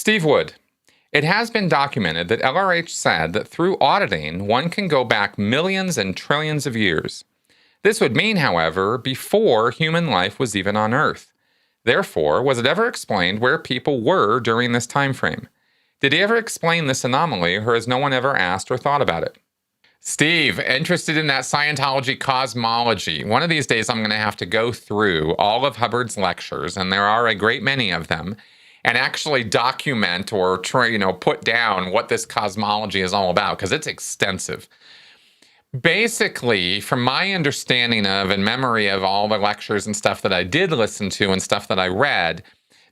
Steve Wood. It has been documented that LRH said that through auditing, one can go back millions and trillions of years. This would mean, however, before human life was even on Earth. Therefore, was it ever explained where people were during this time frame? Did he ever explain this anomaly, or has no one ever asked or thought about it? Steve, interested in that Scientology cosmology. One of these days I'm going to have to go through all of Hubbard's lectures, and there are a great many of them, and actually document or put down what this cosmology is all about, because it's extensive. Basically, from my understanding of and memory of all the lectures and stuff that I did listen to and stuff that I read,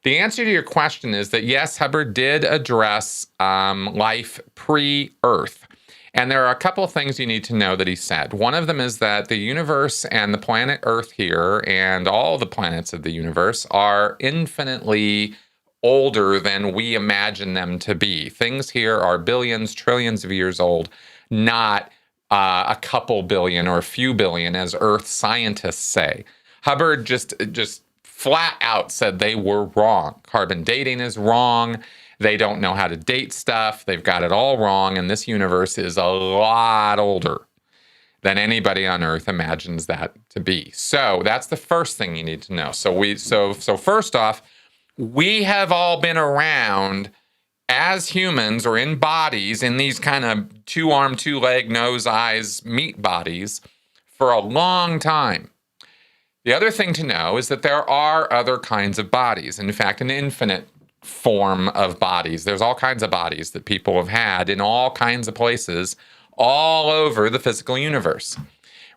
the answer to your question is that yes, Hubbard did address life pre-Earth. And there are a couple of things you need to know that he said. One of them is that the universe and the planet Earth here and all the planets of the universe are infinitely older than we imagine them to be. Things here are billions, trillions of years old, not a couple billion or a few billion, as Earth scientists say. Hubbard just flat out said they were wrong. Carbon dating is wrong. They don't know how to date stuff. They've got it all wrong. And this universe is a lot older than anybody on Earth imagines that to be. So that's the first thing you need to know. So first off, we have all been around as humans or in bodies, in these kind of two-arm, two-leg, nose, eyes, meat bodies for a long time. The other thing to know is that there are other kinds of bodies. In fact, an infinite form of bodies. There's all kinds of bodies that people have had in all kinds of places all over the physical universe.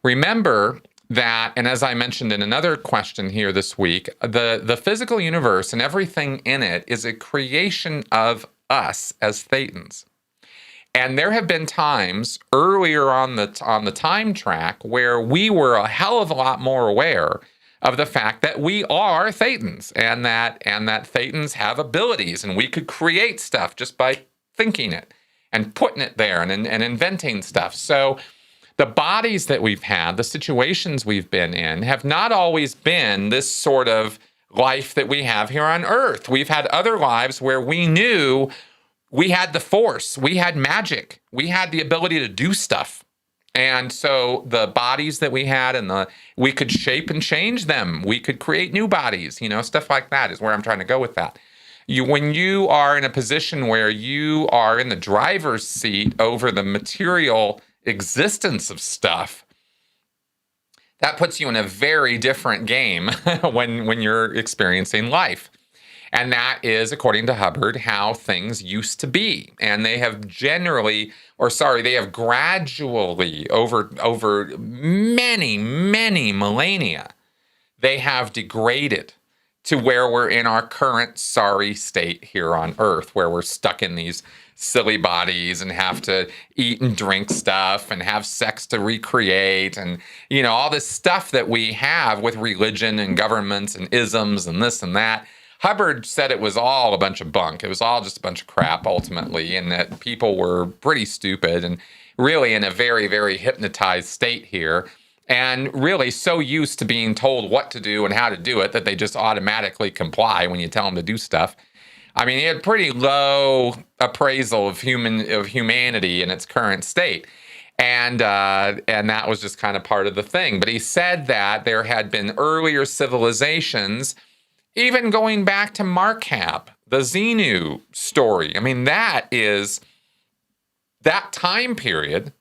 Remember that, and as I mentioned in another question here this week, the physical universe and everything in it is a creation of us as Thetans. And there have been times earlier on the time track where we were a hell of a lot more aware of the fact that we are Thetans and that Thetans have abilities and we could create stuff just by thinking it and putting it there and inventing stuff. So the bodies that we've had, the situations we've been in, have not always been this sort of life that we have here on Earth. We've had other lives where we knew we had the force, we had magic, we had the ability to do stuff. And so the bodies that we had we could shape and change them. We could create new bodies, stuff like that is where I'm trying to go with that. When you are in a position where you are in the driver's seat over the material existence of stuff, that puts you in a very different game when you're experiencing life. And that is, according to Hubbard, how things used to be. And they have they have gradually, over many, many millennia, they have degraded to where we're in our current sorry state here on Earth, where we're stuck in these silly bodies and have to eat and drink stuff and have sex to recreate and, all this stuff that we have with religion and governments and isms and this and that. Hubbard said it was all a bunch of bunk. It was all just a bunch of crap, ultimately, and that people were pretty stupid and really in a very, very hypnotized state here, and really so used to being told what to do and how to do it that they just automatically comply when you tell them to do stuff. I mean, he had pretty low appraisal of humanity in its current state. And that was just kind of part of the thing. But he said that there had been earlier civilizations, even going back to Markhab, the Xenu story. I mean, that is that time period.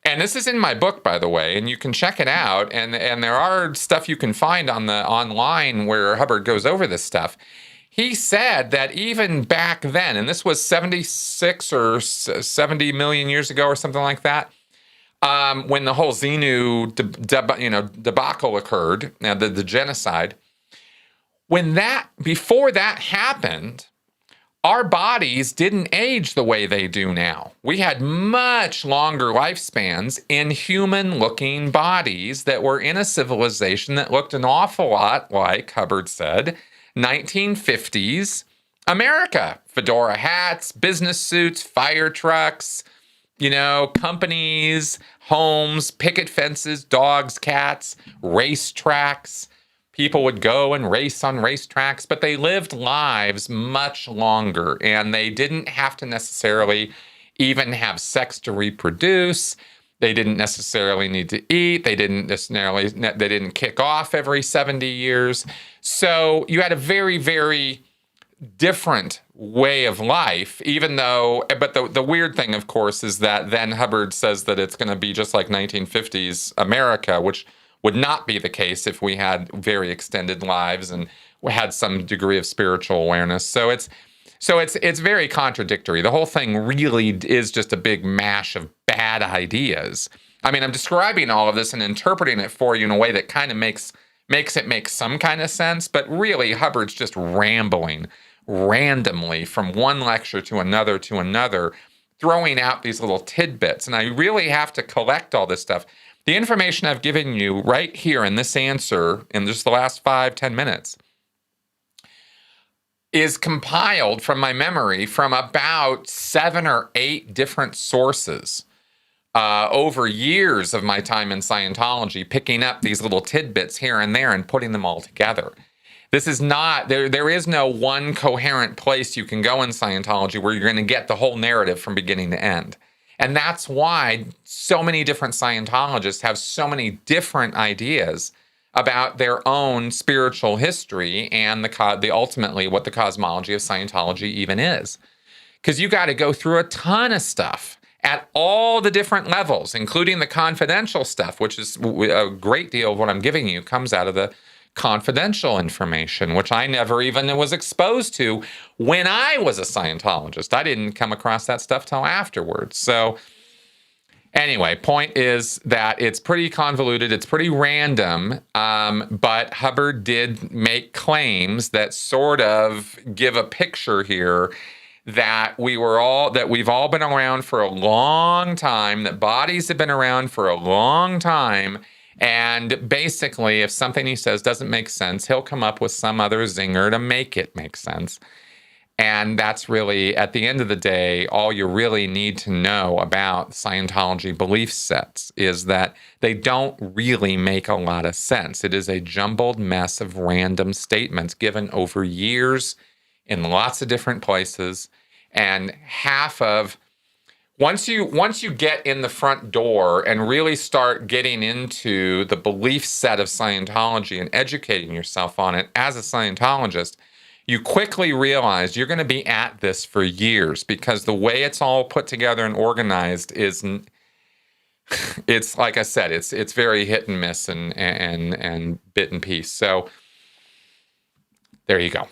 And this is in my book, by the way, and you can check it out. And there are stuff you can find online where Hubbard goes over this stuff. He said that even back then, and this was 76 or 70 million years ago or something like that, when the whole Xenu debacle occurred, the genocide. Before that happened, our bodies didn't age the way they do now. We had much longer lifespans in human-looking bodies that were in a civilization that looked an awful lot like, Hubbard said, 1950s America. Fedora hats, business suits, fire trucks, companies, homes, picket fences, dogs, cats, race tracks. people would go and race on racetracks, but they lived lives much longer, and they didn't have to necessarily even have sex to reproduce. They didn't necessarily need to eat. They didn't kick off every 70 years. So you had a very, very different way of life, even though, but the weird thing, of course, is that then Hubbard says that it's going to be just like 1950s America, which would not be the case if we had very extended lives and we had some degree of spiritual awareness. So it's very contradictory. The whole thing really is just a big mash of bad ideas. I mean, I'm describing all of this and interpreting it for you in a way that kind of makes it make some kind of sense, but really Hubbard's just rambling randomly from one lecture to another, throwing out these little tidbits. And I really have to collect all this stuff. The information I've given you right here in this answer in just the last 5-10 minutes is compiled from my memory from about 7 or 8 different sources over years of my time in Scientology, picking up these little tidbits here and there and putting them all together. This is not, there is no one coherent place you can go in Scientology where you're going to get the whole narrative from beginning to end. And that's why so many different Scientologists have so many different ideas about their own spiritual history and the ultimately what the cosmology of Scientology even is. Because you got to go through a ton of stuff at all the different levels, including the confidential stuff, which is a great deal of what I'm giving you comes out of the confidential information, which I never even was exposed to when I was a Scientologist. I didn't come across that stuff till afterwards. So anyway, point is that it's pretty convoluted, it's pretty random, but Hubbard did make claims that sort of give a picture here that we've all been around for a long time, that bodies have been around for a long time. And basically, if something he says doesn't make sense, he'll come up with some other zinger to make it make sense. And that's really, at the end of the day, all you really need to know about Scientology belief sets is that they don't really make a lot of sense. It is a jumbled mess of random statements given over years in lots of different places. And once you get in the front door and really start getting into the belief set of Scientology and educating yourself on it as a Scientologist, you quickly realize you're going to be at this for years because the way it's all put together and organized it's like I said, it's very hit and miss and bit and piece. So there you go.